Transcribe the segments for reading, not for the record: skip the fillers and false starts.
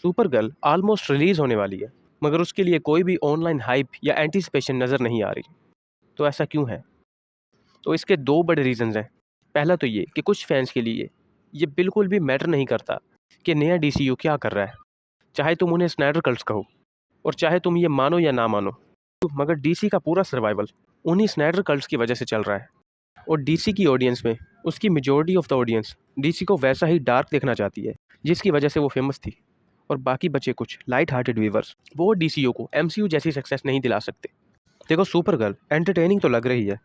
Super girl almost release होने वाली है, मगर उसके लिए कोई भी ऑनलाइन हाइप या एंटीसिपेशन नज़र नहीं आ रही। तो ऐसा क्यों है? तो इसके दो बड़े रीजंस हैं। पहला तो ये कि कुछ फैंस के लिए ये बिल्कुल भी मैटर नहीं करता कि नया डीसीयू क्या कर रहा है, चाहे तुम उन्हें स्नाइडर कल्ट्स कहो और चाहे तुम ये मानो या ना मानो। मगर डीसी का पूरा सर्वाइवल उन्हीं स्नाइडर कल्ट्स की वजह से चल रहा है। और डीसी की ऑडियंस में उसकी majority of the audience DC को वैसा ही डार्क देखना चाहती है जिसकी वजह से वो फेमस थी। और बाकी बचे कुछ लाइट हार्टेड व्यूवर्स, वो डीसीयू को एमसीयू जैसी सक्सेस नहीं दिला सकते। देखो, सुपर गर्ल एंटरटेनिंग तो लग रही है,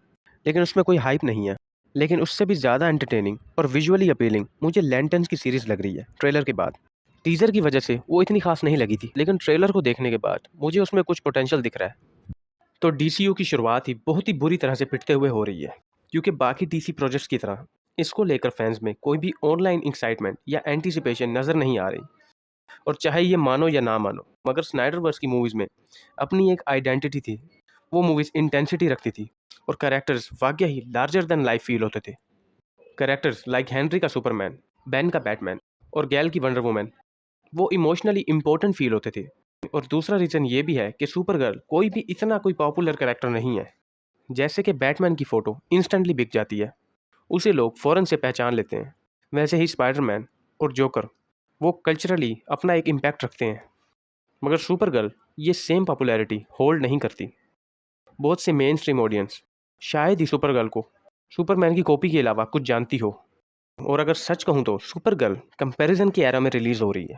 लेकिन उसमें कोई हाइप नहीं है। लेकिन उससे भी ज़्यादा एंटरटेनिंग और विजुअली अपीलिंग मुझे लैंटर्न्स की सीरीज़ लग रही है। ट्रेलर के बाद, टीज़र की वजह से वो इतनी खास नहीं लगी थी, लेकिन ट्रेलर को देखने के बाद मुझे उसमें कुछ पोटेंशियल दिख रहा है। तो डीसीयू की शुरुआत ही बहुत ही बुरी तरह से पिटते हुए हो रही है, क्योंकि बाकी डीसी प्रोजेक्ट्स की तरह इसको लेकर फैंस में कोई भी ऑनलाइन एक्साइटमेंट या एंटीसिपेशन नज़र नहीं आ रही। और चाहे ये मानो या ना मानो, मगर स्नाइडरवर्स की मूवीज़ में अपनी एक आइडेंटिटी थी। वो मूवीज़ इंटेंसिटी रखती थी और कैरेक्टर्स वाकई ही लार्जर देन लाइफ फील होते थे। कैरेक्टर्स लाइक हेनरी का सुपरमैन, बेन का बैटमैन और गैल की वंडर वुमन, वो इमोशनली इंपॉर्टेंट फील होते थे। और दूसरा रीज़न ये भी है कि सुपर गर्ल कोई भी इतना कोई पॉपुलर कैरेक्टर नहीं है। जैसे कि बैटमैन की फ़ोटो इंस्टेंटली बिक जाती है, उसे लोग फ़ौरन से पहचान लेते हैं, वैसे ही स्पाइडरमैन और जोकर वो कल्चरली अपना एक इम्पैक्ट रखते हैं। मगर सुपर गर्ल ये सेम पॉपुलैरिटी होल्ड नहीं करती। बहुत से मेन स्ट्रीम ऑडियंस शायद ही सुपर गर्ल को सुपरमैन की कॉपी के अलावा कुछ जानती हो। और अगर सच कहूँ तो सुपर गर्ल कंपैरिजन की एरा में रिलीज़ हो रही है,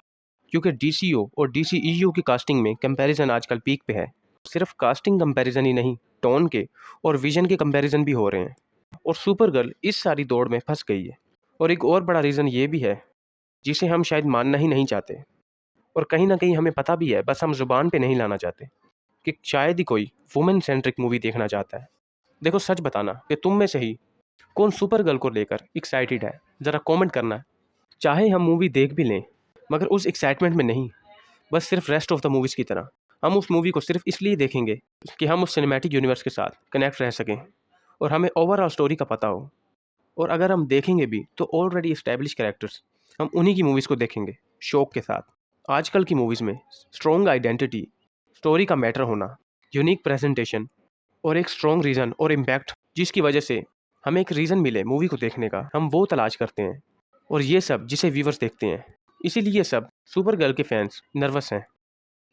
क्योंकि डीसीओ और डीसीईयू की कास्टिंग में कंपैरिजन आजकल पीक पे है। सिर्फ कास्टिंग कंपैरिजन ही नहीं, टोन के और विजन के कंपैरिजन भी हो रहे हैं। और सुपर गर्ल इस सारी दौड़ में फंस गई है। और एक और बड़ा रीज़न ये भी है, जिसे हम शायद मानना ही नहीं चाहते, और कहीं ना कहीं हमें पता भी है, बस हम जुबान पे नहीं लाना चाहते, कि शायद ही कोई वुमेन सेंट्रिक मूवी देखना चाहता है। देखो, सच बताना कि तुम में से ही कौन सुपर गर्ल को लेकर एक्साइटेड है, ज़रा कमेंट करना। चाहे हम मूवी देख भी लें, मगर उस एक्साइटमेंट में नहीं, बस सिर्फ रेस्ट ऑफ द मूवीज़ की तरह। हम उस मूवी को सिर्फ इसलिए देखेंगे कि हम उस सिनेमैटिक यूनिवर्स के साथ कनेक्ट रह सकें और हमें ओवरऑल स्टोरी का पता हो। और अगर हम देखेंगे भी तो ऑलरेडी इस्टेब्लिश कैरेक्टर्स, हम उन्हीं की मूवीज़ को देखेंगे शौक के साथ। आजकल की मूवीज़ में स्ट्रॉन्ग आइडेंटिटी, स्टोरी का मैटर होना, यूनिक प्रेजेंटेशन और एक स्ट्रॉन्ग रीज़न और इम्पैक्ट, जिसकी वजह से हमें एक रीज़न मिले मूवी को देखने का, हम वो तलाश करते हैं। और ये सब जिसे व्यूवर्स देखते हैं। इसीलिए ये सब सुपर गर्ल के फैंस नर्वस हैं।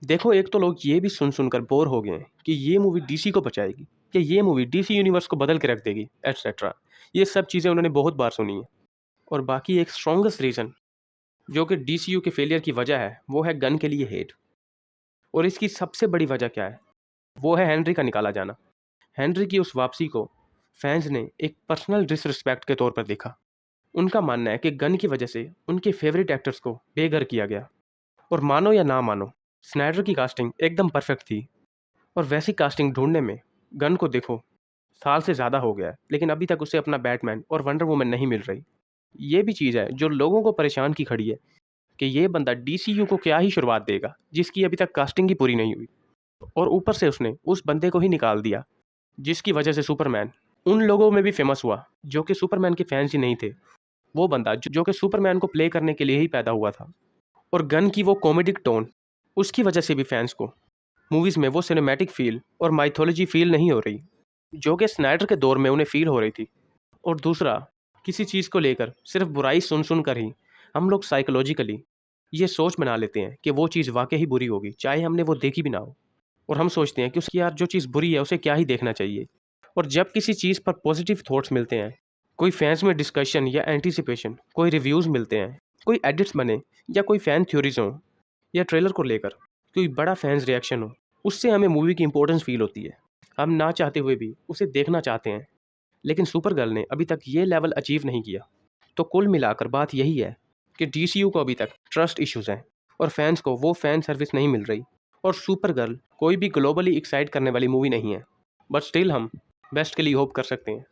देखो, एक तो लोग ये भी सुन सुनकर बोर हो गए हैं कि ये मूवी डीसी को बचाएगी, कि ये मूवी डीसी यूनिवर्स को बदल के रख देगी, एटसेट्रा। ये सब चीज़ें उन्होंने बहुत बार सुनी है। और बाकी एक स्ट्रॉन्गेस्ट रीज़न जो कि डीसीयू के फेलियर की वजह है, वो है गन के लिए हेट। और इसकी सबसे बड़ी वजह क्या है? वो है हेनरी का निकाला जाना। हेनरी की उस वापसी को फैंस ने एक पर्सनल डिसरिस्पेक्ट के तौर पर देखा। उनका मानना है कि गन की वजह से उनके फेवरेट एक्टर्स को बेघर किया गया। और मानो या ना मानो, स्नाइडर की कास्टिंग एकदम परफेक्ट थी। और वैसी कास्टिंग ढूंढने में गन को देखो साल से ज़्यादा हो गया है, लेकिन अभी तक उसे अपना बैटमैन और वंडर वुमन नहीं मिल रही। ये भी चीज़ है जो लोगों को परेशान की खड़ी है, कि ये बंदा डीसीयू को क्या ही शुरुआत देगा जिसकी अभी तक कास्टिंग ही पूरी नहीं हुई। और ऊपर से उसने उस बंदे को ही निकाल दिया जिसकी वजह से सुपरमैन उन लोगों में भी फेमस हुआ जो कि सुपरमैन के फैंस ही नहीं थे। वो बंदा जो कि सुपरमैन को प्ले करने के लिए ही पैदा हुआ था। और गन की वो कॉमेडिक टोन, उसकी वजह से भी फैंस को मूवीज़ में वो सिनेमैटिक फील और माइथोलॉजी फील नहीं हो रही जो कि स्नाइडर के दौर में उन्हें फील हो रही थी। और दूसरा, किसी चीज़ को लेकर सिर्फ बुराई सुन सुन कर ही हम लोग साइकोलॉजिकली ये सोच बना लेते हैं कि वो चीज़ वाकई ही बुरी होगी, चाहे हमने वो देखी भी ना हो। और हम सोचते हैं कि उसकी यार जो चीज़ बुरी है उसे क्या ही देखना चाहिए। और जब किसी चीज़ पर पॉजिटिव थॉट्स मिलते हैं, कोई फैंस में डिस्कशन या एंटीसिपेशन, कोई रिव्यूज़ मिलते हैं, कोई एडिट्स बने, या कोई फ़ैन थ्योरीज हो, या ट्रेलर को लेकर कोई बड़ा फैंस रिएक्शन हो, उससे हमें मूवी की इंपॉर्टेंस फील होती है। हम ना चाहते हुए भी उसे देखना चाहते हैं। लेकिन सुपर गर्ल ने अभी तक ये लेवल अचीव नहीं किया। तो कुल मिलाकर बात यही है कि डीसीयू को अभी तक ट्रस्ट इश्यूज़ हैं और फैंस को वो फैन सर्विस नहीं मिल रही। और सुपर गर्ल कोई भी ग्लोबली एक्साइट करने वाली मूवी नहीं है, बट स्टिल हम बेस्ट के लिए होप कर सकते हैं।